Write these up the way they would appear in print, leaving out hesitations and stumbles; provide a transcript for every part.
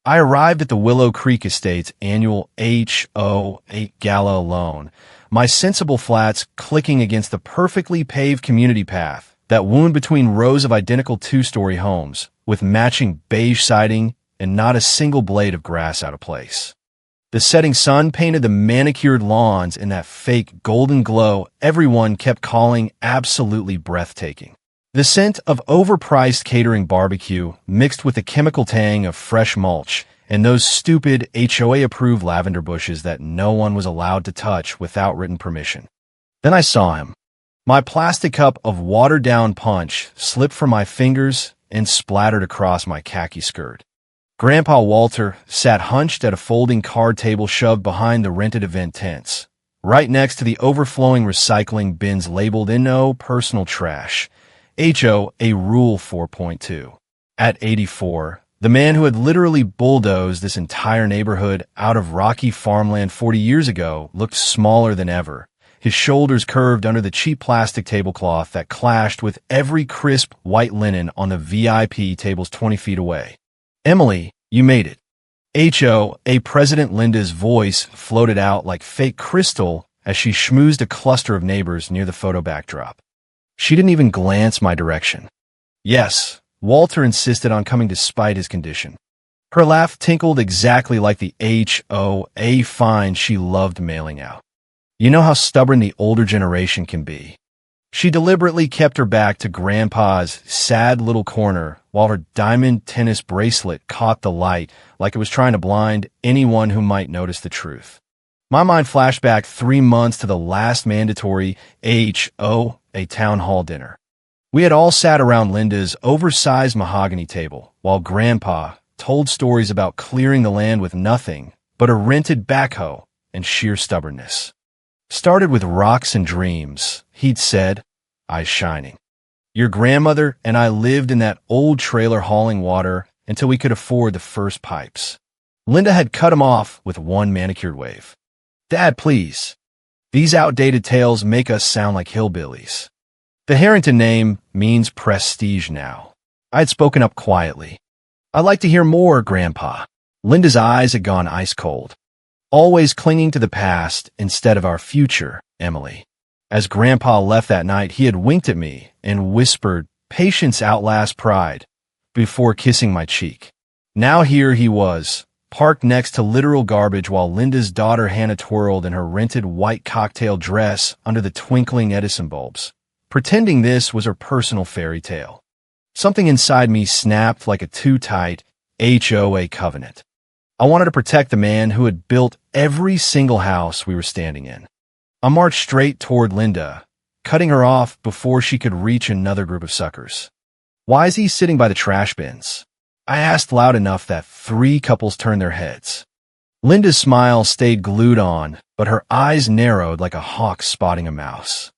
I arrived at the Willow Creek Estate's annual HOA Gala alone, my sensible flats clicking against the perfectly paved community path that wound between rows of identical two-story homes, with matching beige siding and not a single blade of grass out of place. The setting sun painted the manicured lawns in that fake golden glow everyone kept calling absolutely breathtaking. The scent of overpriced catering barbecue mixed with the chemical tang of fresh mulch and those stupid HOA-approved lavender bushes that no one was allowed to touch without written permission. Then I saw him. My plastic cup of watered-down punch slipped from my fingers and splattered across my khaki skirt. Grandpa Walter sat hunched at a folding card table shoved behind the rented event tents, right next to the overflowing recycling bins labeled "No Personal Trash." HOA Rule 4.2. At 84, the man who had literally bulldozed this entire neighborhood out of rocky farmland 40 years ago looked smaller than ever, his shoulders curved under the cheap plastic tablecloth that clashed with every crisp white linen on the VIP tables 20 feet away. "Emily, you made it." HOA President Linda's voice floated out like fake crystal as she schmoozed a cluster of neighbors near the photo backdrop. She didn't even glance my direction. Yes, Walter insisted on coming despite his condition. Her laugh tinkled exactly like the HOA fine she loved mailing out. You know how stubborn the older generation can be. She deliberately kept her back to Grandpa's sad little corner while her diamond tennis bracelet caught the light like it was trying to blind anyone who might notice the truth. My mind flashed back 3 months to the last mandatory HOA town hall dinner. We had all sat around Linda's oversized mahogany table while Grandpa told stories about clearing the land with nothing but a rented backhoe and sheer stubbornness. "Started with rocks and dreams," he'd said, eyes shining. "Your grandmother and I lived in that old trailer hauling water until we could afford the first pipes." Linda had cut him off with one manicured wave. "Dad, please. These outdated tales make us sound like hillbillies." The Harrington name means prestige now. I had spoken up quietly. "I'd like to hear more, Grandpa." Linda's eyes had gone ice cold. "Always clinging to the past instead of our future, Emily." As Grandpa left that night, he had winked at me and whispered, "Patience outlasts pride," before kissing my cheek. Now here he was, parked next to literal garbage while Linda's daughter Hannah twirled in her rented white cocktail dress under the twinkling Edison bulbs, pretending this was her personal fairy tale. Something inside me snapped like a too-tight HOA covenant. I wanted to protect the man who had built every single house we were standing in. I marched straight toward Linda, cutting her off before she could reach another group of suckers. "Why is he sitting by the trash bins?" I asked loud enough that 3 couples turned their heads. Linda's smile stayed glued on, but her eyes narrowed like a hawk spotting a mouse.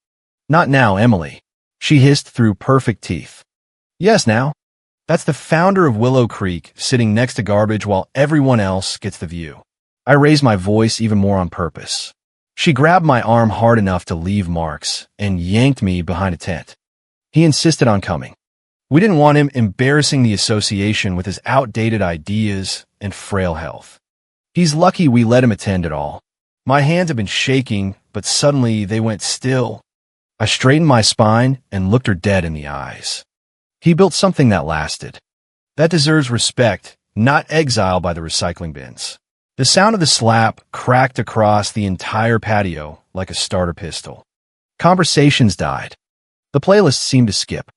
"Not now, Emily," she hissed through perfect teeth. "Yes, now. That's the founder of Willow Creek sitting next to garbage while everyone else gets the view." I raised my voice even more on purpose. She grabbed my arm hard enough to leave marks and yanked me behind a tent. He insisted on coming. We didn't want him embarrassing the association with his outdated ideas and frail health. He's lucky we let him attend at all. My hands had been shaking, but suddenly they went still. I straightened my spine and looked her dead in the eyes. He built something that lasted. That deserves respect, not exile by the recycling bins. The sound of the slap cracked across the entire patio like a starter pistol. Conversations died. The playlist seemed to skip.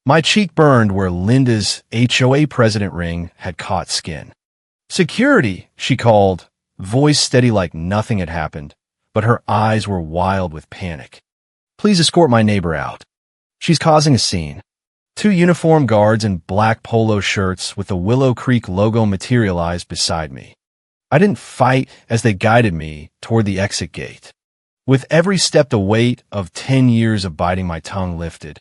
My cheek burned where Linda's HOA president ring had caught skin. "Security," she called, voice steady like nothing had happened, but her eyes were wild with panic. "Please escort my neighbor out. She's causing a scene." 2 uniformed guards in black polo shirts with the Willow Creek logo materialized beside me. I didn't fight as they guided me toward the exit gate. With every step, the weight of 10 years of biting my tongue lifted.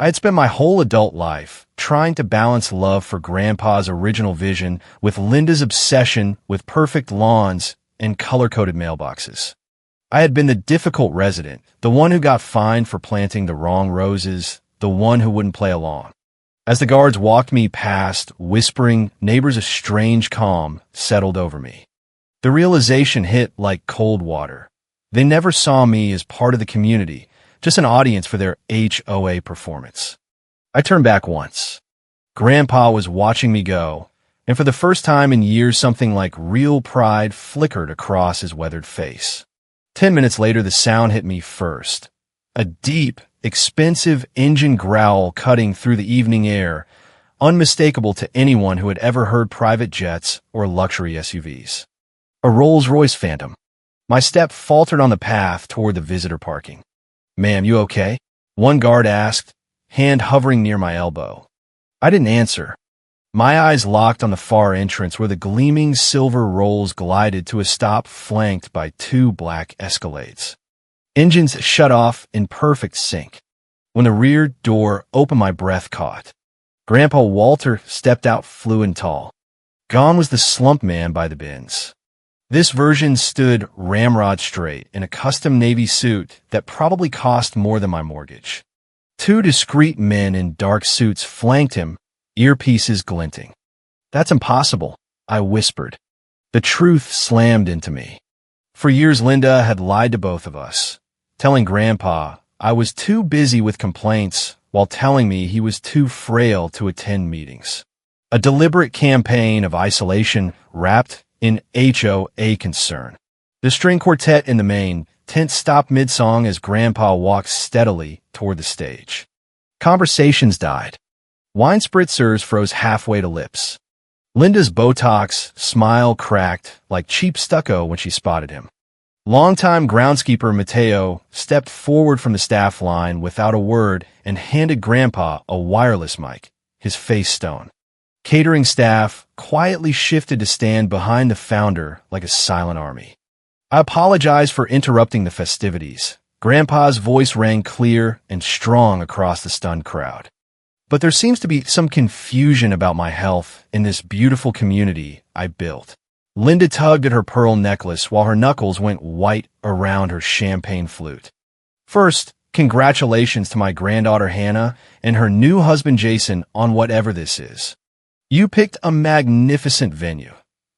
I had spent my whole adult life trying to balance love for Grandpa's original vision with Linda's obsession with perfect lawns and color-coded mailboxes. I had been the difficult resident, the one who got fined for planting the wrong roses, the one who wouldn't play along. As the guards walked me past, whispering, neighbors, a strange calm settled over me. The realization hit like cold water. They never saw me as part of the community, just an audience for their HOA performance. I turned back once. Grandpa was watching me go, and for the first time in years, something like real pride flickered across his weathered face. 10 minutes later, the sound hit me first. A deep, expensive engine growl cutting through the evening air, unmistakable to anyone who had ever heard private jets or luxury SUVs. A Rolls-Royce Phantom. My step faltered on the path toward the visitor parking. "Ma'am, you okay?" one guard asked, hand hovering near my elbow. I didn't answer. My eyes locked on the far entrance where the gleaming silver Rolls glided to a stop flanked by 2 black Escalades. Engines shut off in perfect sync. When the rear door opened, my breath caught. Grandpa Walter stepped out, fluent tall. Gone was the slump man by the bins. This version stood ramrod straight in a custom navy suit that probably cost more than my mortgage. 2 discreet men in dark suits flanked him, earpieces glinting. "That's impossible," I whispered. The truth slammed into me. For years, Linda had lied to both of us, telling Grandpa I was too busy with complaints while telling me he was too frail to attend meetings. A deliberate campaign of isolation wrapped in HOA concern. The string quartet in the main tent stopped mid-song as Grandpa walked steadily toward the stage. Conversations died. Wine spritzers froze halfway to lips. Linda's Botox smile cracked like cheap stucco when she spotted him. Longtime groundskeeper Mateo stepped forward from the staff line without a word and handed Grandpa a wireless mic, his face stone. Catering staff quietly shifted to stand behind the founder like a silent army. I apologized for interrupting the festivities. Grandpa's voice rang clear and strong across the stunned crowd. But there seems to be some confusion about my health in this beautiful community I built. Linda tugged at her pearl necklace while her knuckles went white around her champagne flute. "First, congratulations to my granddaughter Hannah and her new husband Jason on whatever this is. You picked a magnificent venue,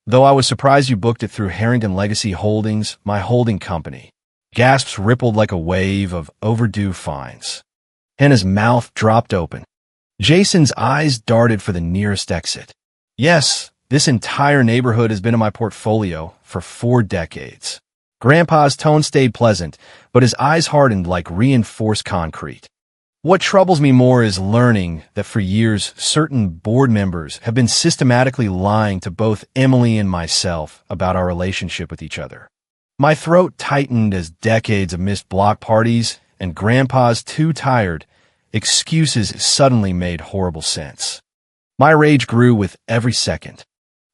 though I was surprised you booked it through Harrington Legacy Holdings, my holding company." Gasps rippled like a wave of overdue fines. Hannah's mouth dropped open. Jason's eyes darted for the nearest exit. "Yes, this entire neighborhood has been in my portfolio for 4 decades. Grandpa's tone stayed pleasant, but his eyes hardened like reinforced concrete. "What troubles me more is learning that for years, certain board members have been systematically lying to both Emily and myself about our relationship with each other." My throat tightened as decades of missed block parties and Grandpa's too tired excuses suddenly made horrible sense. My rage grew with every second.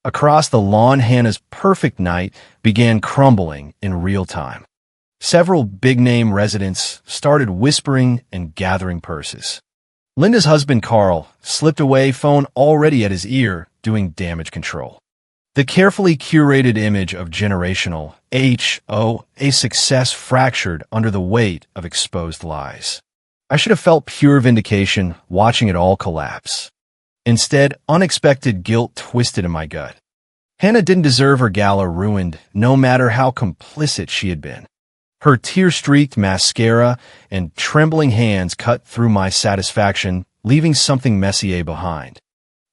Across the lawn, Hannah's perfect night began crumbling in real time. Several big-name residents started whispering and gathering purses. Linda's husband, Carl, slipped away, phone already at his ear, doing damage control. The carefully curated image of generational HOA success fractured under the weight of exposed lies. I should have felt pure vindication watching it all collapse. Instead, unexpected guilt twisted in my gut. Hannah didn't deserve her gala ruined, no matter how complicit she had been. Her tear-streaked mascara and trembling hands cut through my satisfaction, leaving something messier behind.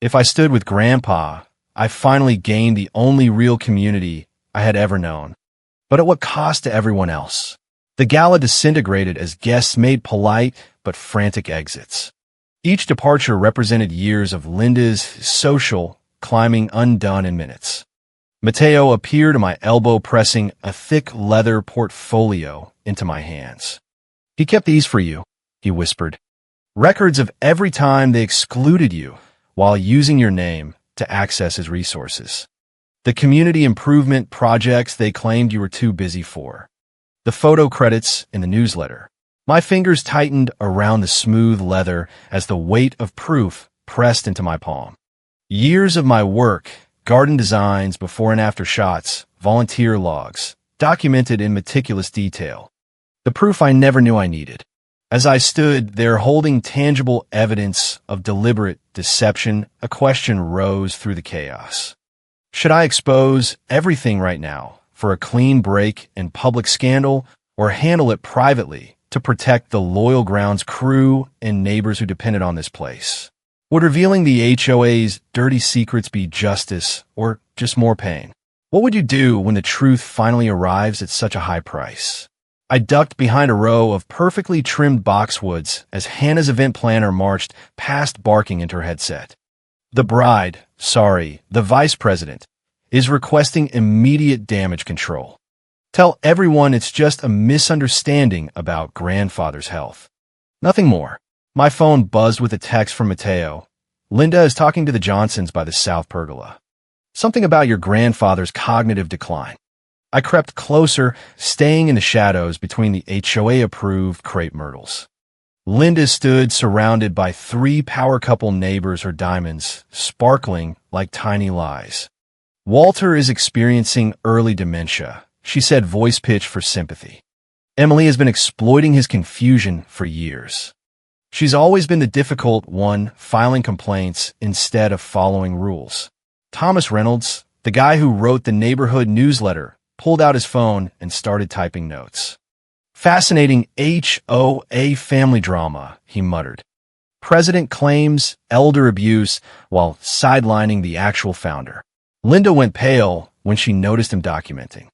If I stood with Grandpa, I finally gained the only real community I had ever known. But at what cost to everyone else? The gala disintegrated as guests made polite but frantic exits. Each departure represented years of Linda's social climbing undone in minutes. Mateo appeared at my elbow, pressing a thick leather portfolio into my hands. "He kept these for you," he whispered. "Records of every time they excluded you while using your name to access his resources. The community improvement projects they claimed you were too busy for. The photo credits in the newsletter." My fingers tightened around the smooth leather as the weight of proof pressed into my palm. Years of my work, garden designs, before and after shots, volunteer logs, documented in meticulous detail. The proof I never knew I needed. As I stood there holding tangible evidence of deliberate deception, a question rose through the chaos. Should I expose everything right now for a clean break and public scandal, or handle it privately to protect the loyal grounds crew and neighbors who depended on this place? Would revealing the HOA's dirty secrets be justice or just more pain? What would you do when the truth finally arrives at such a high price? I ducked behind a row of perfectly trimmed boxwoods as Hannah's event planner marched past, barking into her headset. The vice president, is requesting immediate damage control. Tell everyone it's just a misunderstanding about grandfather's health. Nothing more. My phone buzzed with a text from Mateo. Linda is talking to the Johnsons by the South Pergola. Something about your grandfather's cognitive decline. I crept closer, staying in the shadows between the HOA-approved crepe myrtles. Linda stood surrounded by 3 power couple neighbors, her diamonds sparkling like tiny lies. Walter is experiencing early dementia, she said, voice pitched for sympathy. Emily has been exploiting his confusion for years. She's always been the difficult one, filing complaints instead of following rules. Thomas Reynolds, the guy who wrote the neighborhood newsletter, pulled out his phone and started typing notes. Fascinating HOA family drama, he muttered. President claims elder abuse while sidelining the actual founder. Linda went pale when she noticed him documenting.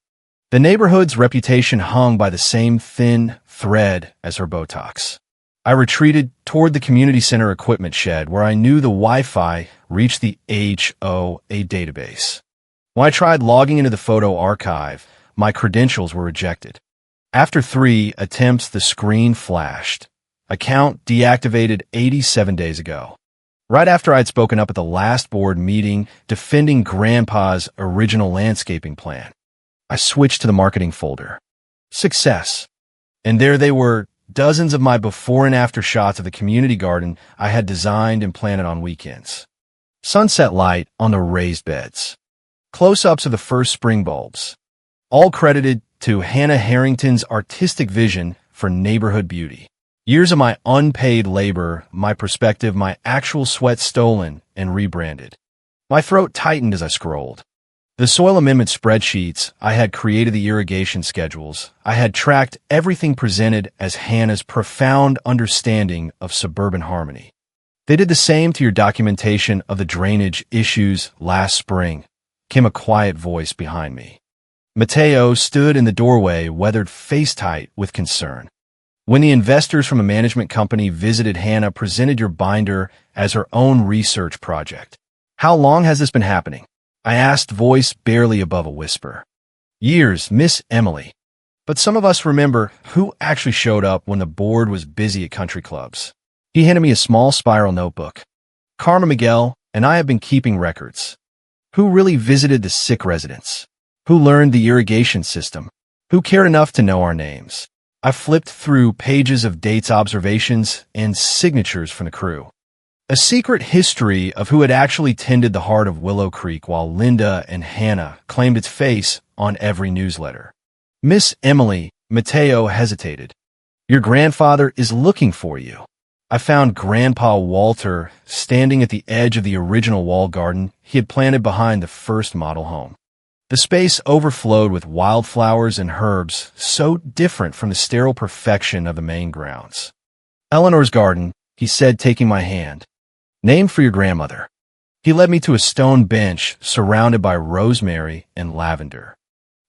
The neighborhood's reputation hung by the same thin thread as her Botox. I retreated toward the community center equipment shed where I knew the Wi-Fi reached the HOA database. When I tried logging into the photo archive, my credentials were rejected. After 3 attempts, the screen flashed. Account deactivated 87 days ago. Right after I'd spoken up at the last board meeting defending Grandpa's original landscaping plan, I switched to the marketing folder. Success. And there they were, dozens of my before and after shots of the community garden I had designed and planted on weekends. Sunset light on the raised beds. Close-ups of the first spring bulbs. All credited to Hannah Harrington's artistic vision for neighborhood beauty. Years of my unpaid labor, my perspective, my actual sweat stolen and rebranded. My throat tightened as I scrolled. The soil amendment spreadsheets, I had created the irrigation schedules. I had tracked everything presented as Hannah's profound understanding of suburban harmony. They did the same to your documentation of the drainage issues last spring, came a quiet voice behind me. Mateo stood in the doorway, weathered face-tight with concern. When the investors from a management company visited, Hannah presented your binder as her own research project. How long has this been happening? I asked, voice barely above a whisper. Years, Miss Emily. But some of us remember who actually showed up when the board was busy at country clubs. He handed me a small spiral notebook. Karma Miguel and I have been keeping records. Who really visited the sick residents? Who learned the irrigation system? Who cared enough to know our names? I flipped through pages of dates, observations, and signatures from the crew. A secret history of who had actually tended the heart of Willow Creek while Linda and Hannah claimed its face on every newsletter. Miss Emily, Mateo hesitated. Your grandfather is looking for you. I found Grandpa Walter standing at the edge of the original wall garden he had planted behind the first model home. The space overflowed with wildflowers and herbs so different from the sterile perfection of the main grounds. Eleanor's garden, he said, taking my hand. Named for your grandmother. He led me to a stone bench surrounded by rosemary and lavender.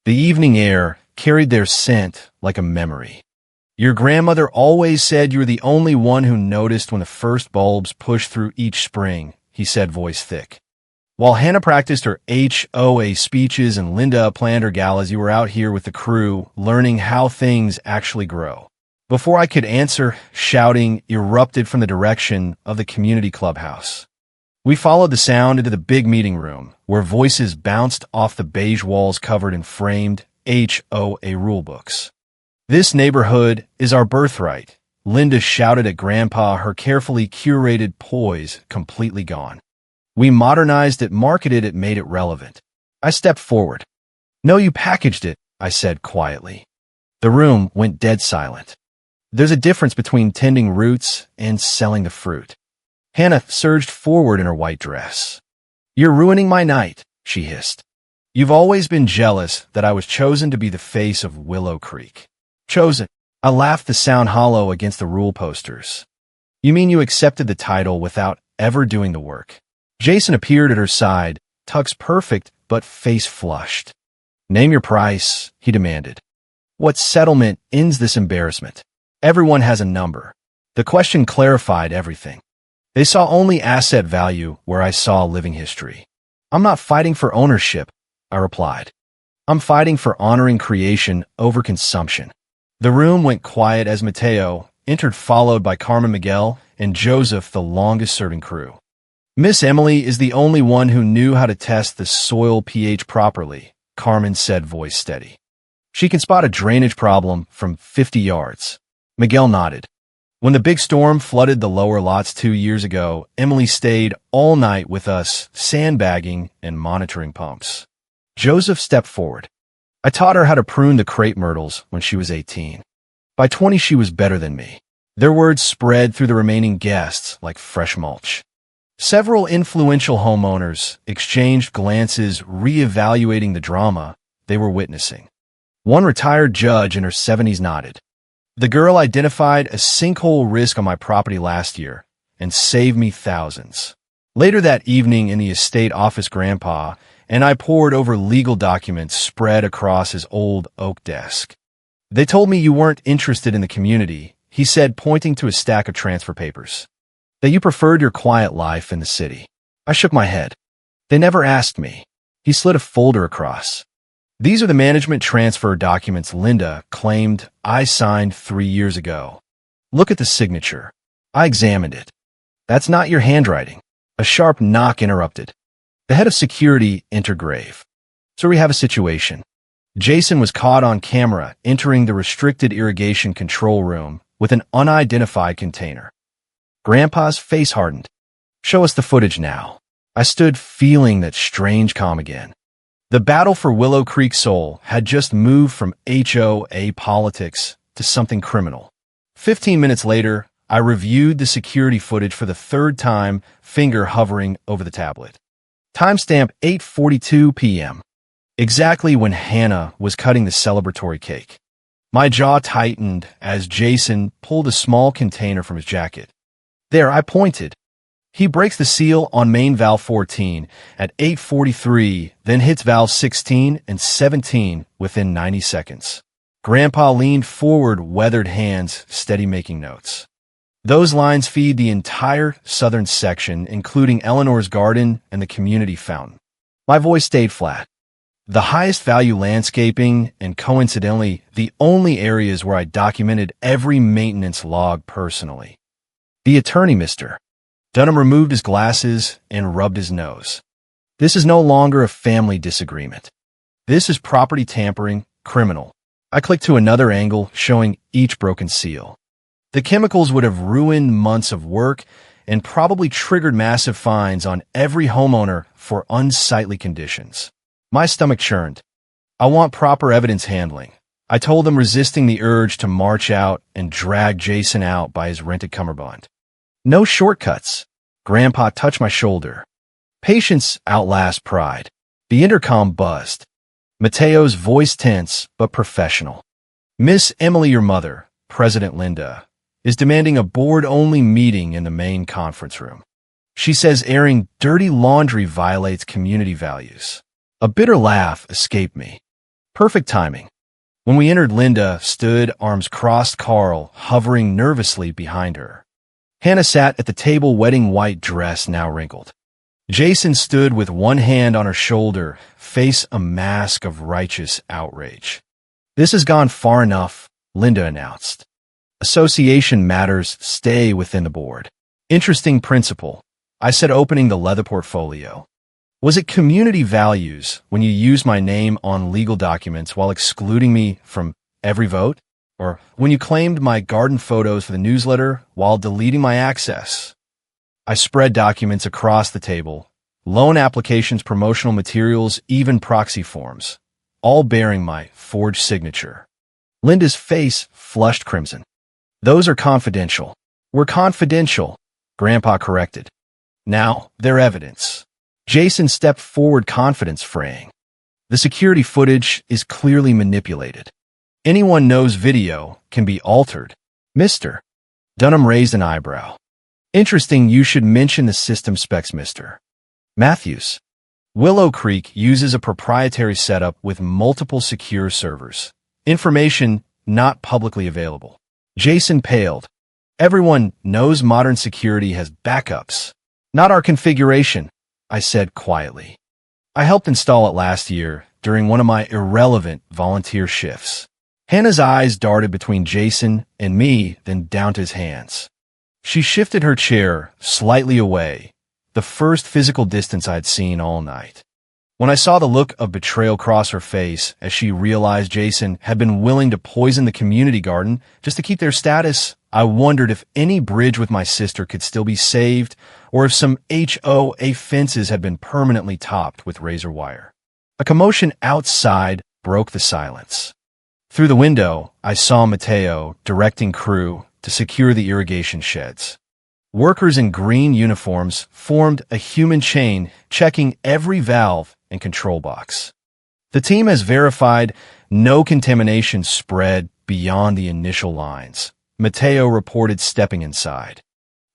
The evening air carried their scent like a memory. Your grandmother always said you were the only one who noticed when the first bulbs pushed through each spring, he said, voice thick. While Hannah practiced her HOA speeches and Linda planned her galas, you were out here with the crew, learning how things actually grow. Before I could answer, shouting erupted from the direction of the community clubhouse. We followed the sound into the big meeting room, where voices bounced off the beige walls covered in framed HOA rulebooks. This neighborhood is our birthright, Linda shouted at Grandpa, her carefully curated poise completely gone. We modernized it, marketed it, made it relevant. I stepped forward. No, you packaged it, I said quietly. The room went dead silent. There's a difference between tending roots and selling the fruit. Hannah surged forward in her white dress. You're ruining my night, she hissed. You've always been jealous that I was chosen to be the face of Willow Creek. Chosen. I laughed, the sound hollow against the rule posters. You mean you accepted the title without ever doing the work? Jason appeared at her side, tux perfect but face flushed. Name your price, he demanded. What settlement ends this embarrassment? Everyone has a number. The question clarified everything. They saw only asset value where I saw living history. I'm not fighting for ownership, I replied. I'm fighting for honoring creation over consumption. The room went quiet as Mateo entered, followed by Carmen, Miguel, and Joseph, the longest-serving crew. Miss Emily is the only one who knew how to test the soil pH properly, Carmen said, voice steady. She can spot a drainage problem from 50 yards. Miguel nodded. When the big storm flooded the lower lots 2 years ago, Emily stayed all night with us, sandbagging and monitoring pumps. Joseph stepped forward. I taught her how to prune the crepe myrtles when she was 18. By 20, she was better than me. Their words spread through the remaining guests like fresh mulch. Several influential homeowners exchanged glances, reevaluating the drama they were witnessing. One retired judge in her 70s nodded. The girl identified a sinkhole risk on my property last year and saved me thousands. Later that evening in the estate office, Grandpa and I pored over legal documents spread across his old oak desk. They told me you weren't interested in the community, he said, pointing to a stack of transfer papers. That you preferred your quiet life in the city. I shook my head. They never asked me. He slid a folder across. These are the management transfer documents Linda claimed I signed 3 years ago. Look at the signature. I examined it. That's not your handwriting. A sharp knock interrupted. The head of security entered grave. So we have a situation. Jason was caught on camera entering the restricted irrigation control room with an unidentified container. Grandpa's face hardened. Show us the footage now. I stood, feeling that strange calm again. The battle for Willow Creek soul had just moved from HOA politics to something criminal. 15 minutes later, I reviewed the security footage for the third time, finger hovering over the tablet. Timestamp 8:42 p.m. Exactly when Hannah was cutting the celebratory cake. My jaw tightened as Jason pulled a small container from his jacket. There, I pointed. He breaks the seal on main valve 14 at 8:43, then hits valve 16 and 17 within 90 seconds. Grandpa leaned forward, weathered hands, steady making notes. Those lines feed the entire southern section, including Eleanor's garden and the community fountain. My voice stayed flat. The highest value landscaping and, coincidentally, the only areas where I documented every maintenance log personally. The attorney, Mr. Dunham, removed his glasses and rubbed his nose. This is no longer a family disagreement. This is property tampering, criminal. I clicked to another angle, showing each broken seal. The chemicals would have ruined months of work and probably triggered massive fines on every homeowner for unsightly conditions. My stomach churned. I want proper evidence handling. I told them, resisting the urge to march out and drag Jason out by his rented cummerbund. No shortcuts. Grandpa touched my shoulder. Patience outlasts pride. The intercom buzzed. Mateo's voice tense but professional. Miss Emily, your mother, President Linda, is demanding a board-only meeting in the main conference room. She says airing dirty laundry violates community values. A bitter laugh escaped me. Perfect timing. When we entered, Linda stood, arms crossed, Carl hovering nervously behind her. Hannah sat at the table, wedding white dress now wrinkled. Jason stood with one hand on her shoulder, face a mask of righteous outrage. This has gone far enough, Linda announced. Association matters stay within the board. Interesting principle, I said, opening the leather portfolio. Was it community values when you used my name on legal documents while excluding me from every vote? Or when you claimed my garden photos for the newsletter while deleting my access? I spread documents across the table, loan applications, promotional materials, even proxy forms, all bearing my forged signature. Linda's face flushed crimson. Those are confidential. We're confidential, Grandpa corrected. Now, they're evidence. Jason stepped forward, confidence fraying. The security footage is clearly manipulated. Anyone knows video can be altered. Mr. Dunham raised an eyebrow. Interesting, you should mention the system specs, Mr. Matthews. Willow Creek uses a proprietary setup with multiple secure servers. Information not publicly available. Jason paled. Everyone knows modern security has backups. Not our configuration, I said quietly. I helped install it last year during one of my irrelevant volunteer shifts. Hannah's eyes darted between Jason and me, then down to his hands. She shifted her chair slightly away, the first physical distance I'd seen all night. When I saw the look of betrayal cross her face as she realized Jason had been willing to poison the community garden just to keep their status, I wondered if any bridge with my sister could still be saved or if some HOA fences had been permanently topped with razor wire. A commotion outside broke the silence. Through the window, I saw Mateo directing crew to secure the irrigation sheds. Workers in green uniforms formed a human chain, checking every valve and control box. The team has verified no contamination spread beyond the initial lines, Mateo reported, stepping inside.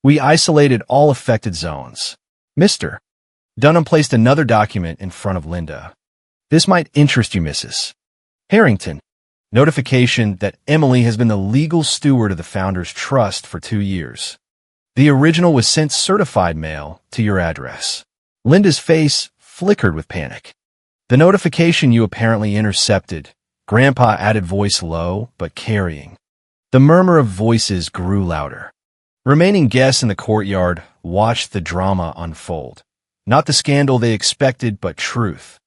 We isolated all affected zones. Mr. Dunham placed another document in front of Linda. This might interest you, Mrs. Harrington. Notification that Emily has been the legal steward of the Founders Trust for 2 years. The original was sent certified mail to your address. Linda's face flickered with panic. The notification you apparently intercepted, Grandpa added, voice low but carrying. The murmur of voices grew louder. Remaining guests in the courtyard watched the drama unfold. Not the scandal they expected, but truth.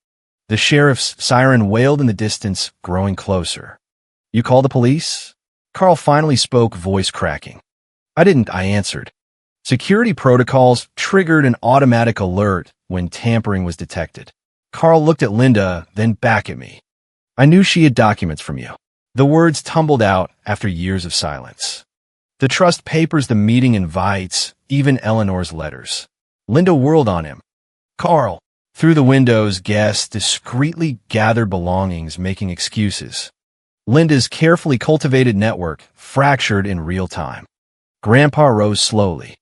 The sheriff's siren wailed in the distance, growing closer. You call the police? Carl finally spoke, voice cracking. I didn't, I answered. Security protocols triggered an automatic alert when tampering was detected. Carl looked at Linda, then back at me. I knew she had documents from you. The words tumbled out after years of silence. The trust papers, the meeting invites, even Eleanor's letters. Linda whirled on him. Carl. Through the windows, guests discreetly gathered belongings, making excuses. Linda's carefully cultivated network fractured in real time. Grandpa rose slowly.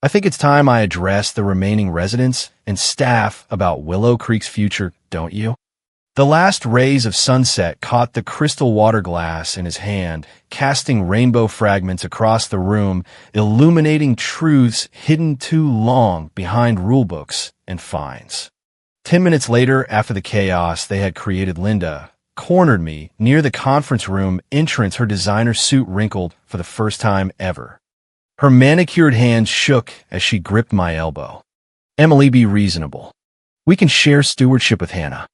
I think it's time I address the remaining residents and staff about Willow Creek's future, don't you? The last rays of sunset caught the crystal water glass in his hand, casting rainbow fragments across the room, illuminating truths hidden too long behind rulebooks and fines. 10 minutes later, after the chaos they had created, Linda cornered me near the conference room entrance, her designer suit wrinkled for the first time ever. Her manicured hands shook as she gripped my elbow. Emily, be reasonable. We can share stewardship with Hannah.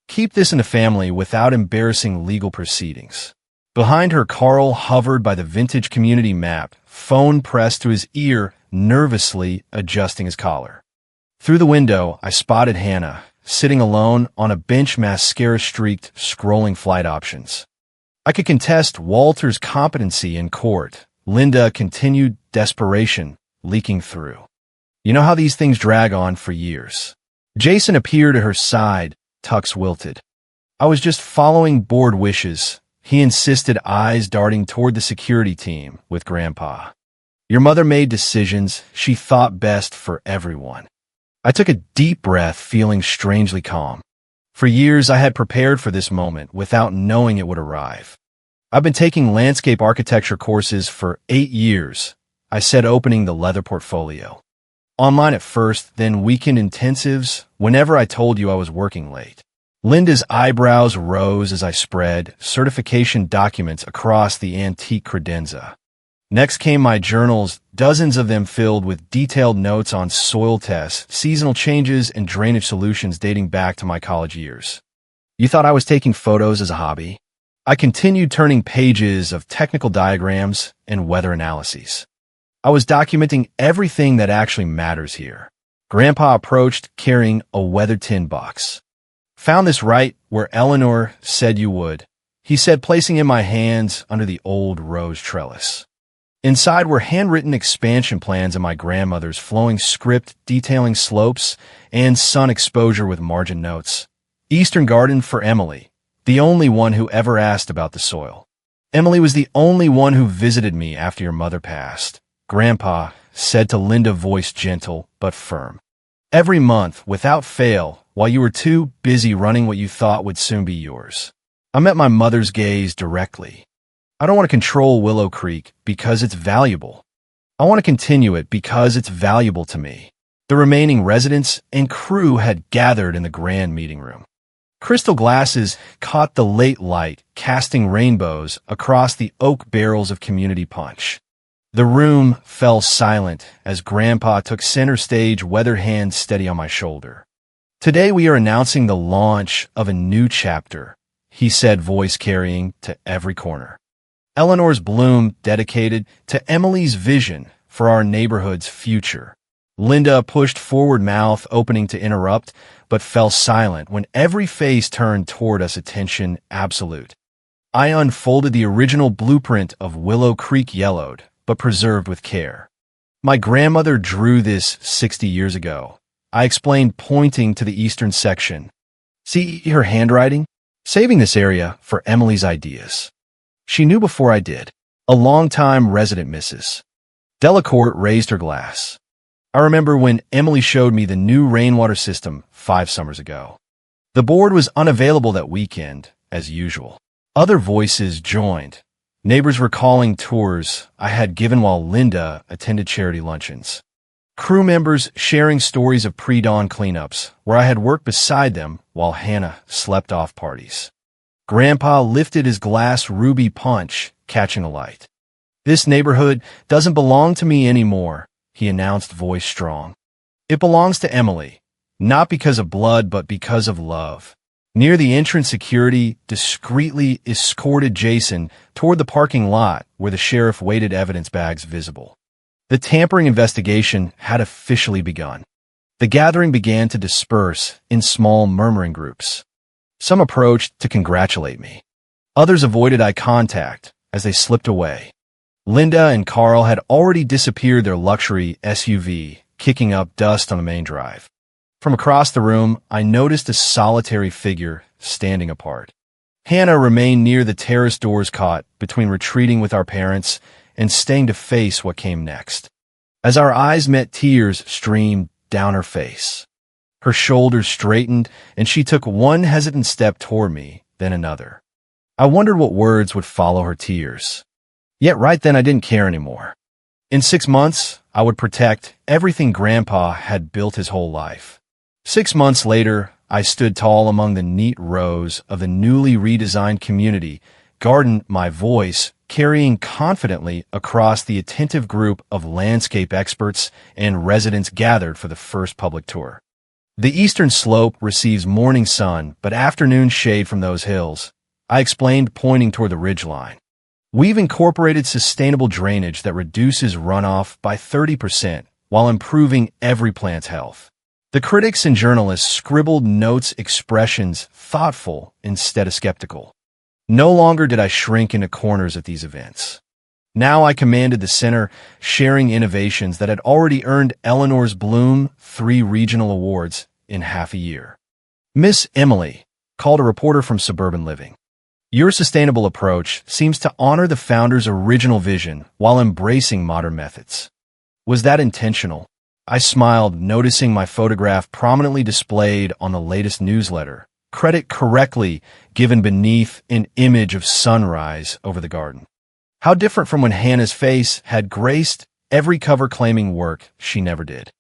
Keep this in the family without embarrassing legal proceedings. Behind her, Carl hovered by the vintage community map, phone pressed to his ear, nervously adjusting his collar. Through the window, I spotted Hannah, sitting alone on a bench, mascara-streaked, scrolling flight options. I could contest Walter's competency in court. Linda continued, desperation leaking through. You know how these things drag on for years. Jason appeared at her side, tucks wilted. I was just following board wishes, he insisted, eyes darting toward the security team with Grandpa. Your mother made decisions she thought best for everyone. I took a deep breath, feeling strangely calm. For years I had prepared for this moment without knowing it would arrive. I've been taking landscape architecture courses for 8 years, I said, opening the leather portfolio. Online at first, then weekend intensives, whenever I told you I was working late. Linda's eyebrows rose as I spread certification documents across the antique credenza. Next came my journals, dozens of them filled with detailed notes on soil tests, seasonal changes, and drainage solutions dating back to my college years. You thought I was taking photos as a hobby? I continued, turning pages of technical diagrams and weather analyses. I was documenting everything that actually matters here. Grandpa approached, carrying a weather tin box. Found this right where Eleanor said you would, he said, placing it in my hands under the old rose trellis. Inside were handwritten expansion plans and my grandmother's flowing script detailing slopes and sun exposure with margin notes. Eastern garden for Emily, the only one who ever asked about the soil. Emily was the only one who visited me after your mother passed. Grandpa said to Linda, voice gentle but firm. Every month, without fail, while you were too busy running what you thought would soon be yours. I met my mother's gaze directly. I don't want to control Willow Creek because it's valuable. I want to continue it because it's valuable to me. The remaining residents and crew had gathered in the grand meeting room. Crystal glasses caught the late light, casting rainbows across the oak barrels of community punch. The room fell silent as Grandpa took center stage, weathered hands steady on my shoulder. Today we are announcing the launch of a new chapter, he said, voice carrying to every corner. Eleanor's bloom dedicated to Emily's vision for our neighborhood's future. Linda pushed forward, mouth opening to interrupt, but fell silent when every face turned toward us, attention absolute. I unfolded the original blueprint of Willow Creek, yellowed, but preserved with care. My grandmother drew this 60 years ago. I explained, pointing to the eastern section. See her handwriting? Saving this area for Emily's ideas. She knew before I did. A long-time resident, Mrs. Delacourt raised her glass. I remember when Emily showed me the new rainwater system 5 summers ago. The board was unavailable that weekend, as usual. Other voices joined. Neighbors recalling tours I had given while Linda attended charity luncheons. Crew members sharing stories of pre-dawn cleanups where I had worked beside them while Hannah slept off parties. Grandpa lifted his glass ruby punch, catching a light. This neighborhood doesn't belong to me anymore, he announced, voice strong. It belongs to Emily, not because of blood but because of love. Near the entrance, security discreetly escorted Jason toward the parking lot where the sheriff waited, evidence bags visible. The tampering investigation had officially begun. The gathering began to disperse in small murmuring groups. Some approached to congratulate me. Others avoided eye contact as they slipped away. Linda and Carl had already disappeared, their luxury SUV kicking up dust on the main drive. From across the room, I noticed a solitary figure standing apart. Hannah remained near the terrace doors, caught between retreating with our parents and staying to face what came next. As our eyes met, tears streamed down her face. Her shoulders straightened, and she took one hesitant step toward me, then another. I wondered what words would follow her tears. Yet right then I didn't care anymore. In 6 months, I would protect everything Grandpa had built his whole life. 6 months later, I stood tall among the neat rows of the newly redesigned community garden, my voice carrying confidently across the attentive group of landscape experts and residents gathered for the first public tour. The eastern slope receives morning sun, but afternoon shade from those hills, I explained, pointing toward the ridgeline. We've incorporated sustainable drainage that reduces runoff by 30% while improving every plant's health. The critics and journalists scribbled notes, expressions thoughtful instead of skeptical. No longer did I shrink into corners at these events. Now I commanded the center, sharing innovations that had already earned Eleanor's bloom 3 regional awards in half a year. Miss Emily, called a reporter from Suburban Living. Your sustainable approach seems to honor the founder's original vision while embracing modern methods. Was that intentional? I smiled, noticing my photograph prominently displayed on the latest newsletter, credit correctly given beneath an image of sunrise over the garden. How different from when Hannah's face had graced every cover, claiming work she never did.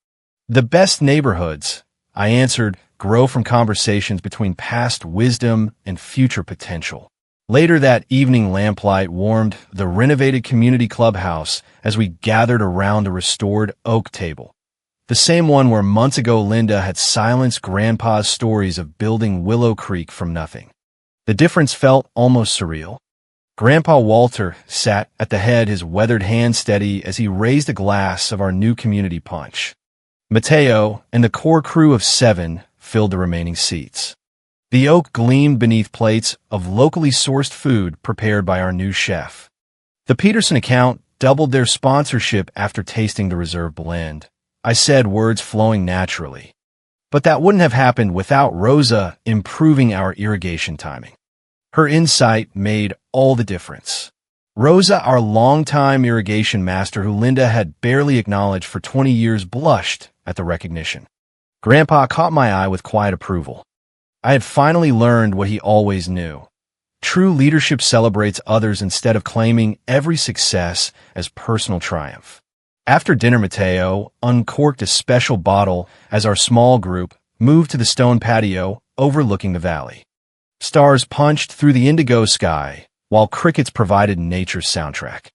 The best neighborhoods, I answered, grow from conversations between past wisdom and future potential. Later that evening, lamplight warmed the renovated community clubhouse as we gathered around a restored oak table. The same one where months ago Linda had silenced Grandpa's stories of building Willow Creek from nothing. The difference felt almost surreal. Grandpa Walter sat at the head, his weathered hand steady as he raised a glass of our new community punch. Mateo and the core crew of 7 filled the remaining seats. The oak gleamed beneath plates of locally sourced food prepared by our new chef. The Peterson account doubled their sponsorship after tasting the reserve blend. I said, words flowing naturally. But that wouldn't have happened without Rosa improving our irrigation timing. Her insight made all the difference. Rosa, our longtime irrigation master who Linda had barely acknowledged for 20 years, blushed at the recognition. Grandpa caught my eye with quiet approval. I had finally learned what he always knew. True leadership celebrates others instead of claiming every success as personal triumph. After dinner, Mateo uncorked a special bottle as our small group moved to the stone patio overlooking the valley. Stars punched through the indigo sky, while crickets provided nature's soundtrack.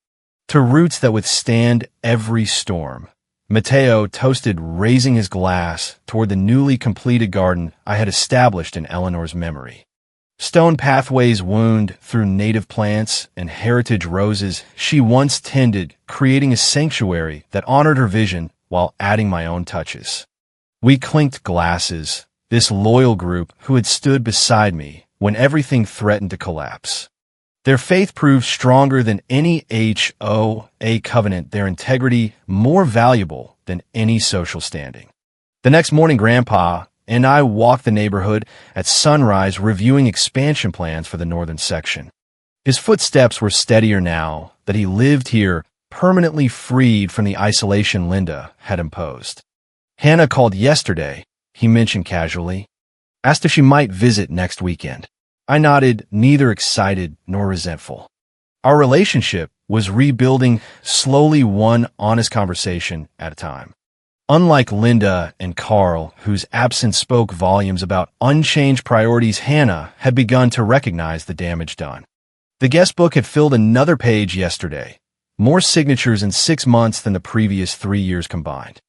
To roots that withstand every storm, Mateo toasted, raising his glass toward the newly completed garden I had established in Eleanor's memory. Stone pathways wound through native plants and heritage roses she once tended, creating a sanctuary that honored her vision while adding my own touches. We clinked glasses, this loyal group who had stood beside me when everything threatened to collapse. Their faith proved stronger than any HOA covenant, their integrity more valuable than any social standing. The next morning, Grandpa and I walked the neighborhood at sunrise, reviewing expansion plans for the northern section. His footsteps were steadier now that he lived here, permanently freed from the isolation Linda had imposed. Hannah called yesterday, he mentioned casually, asked if she might visit next weekend. I nodded, neither excited nor resentful. Our relationship was rebuilding slowly, one honest conversation at a time. Unlike Linda and Carl, whose absence spoke volumes about unchanged priorities, Hannah had begun to recognize the damage done. The guest book had filled another page yesterday, more signatures in 6 months than the previous 3 years combined.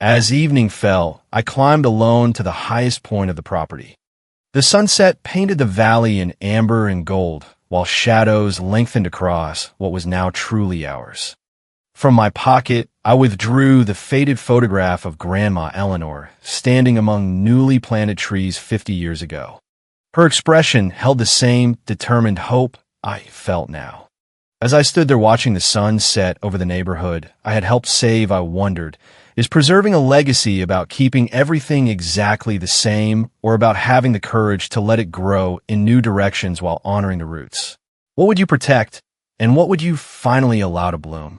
As evening fell, I climbed alone to the highest point of the property. The sunset painted the valley in amber and gold, while shadows lengthened across what was now truly ours. From my pocket, I withdrew the faded photograph of Grandma Eleanor standing among newly planted trees 50 years ago. Her expression held the same determined hope I felt now. As I stood there watching the sun set over the neighborhood I had helped save, I wondered, is preserving a legacy about keeping everything exactly the same, or about having the courage to let it grow in new directions while honoring the roots? What would you protect, and what would you finally allow to bloom?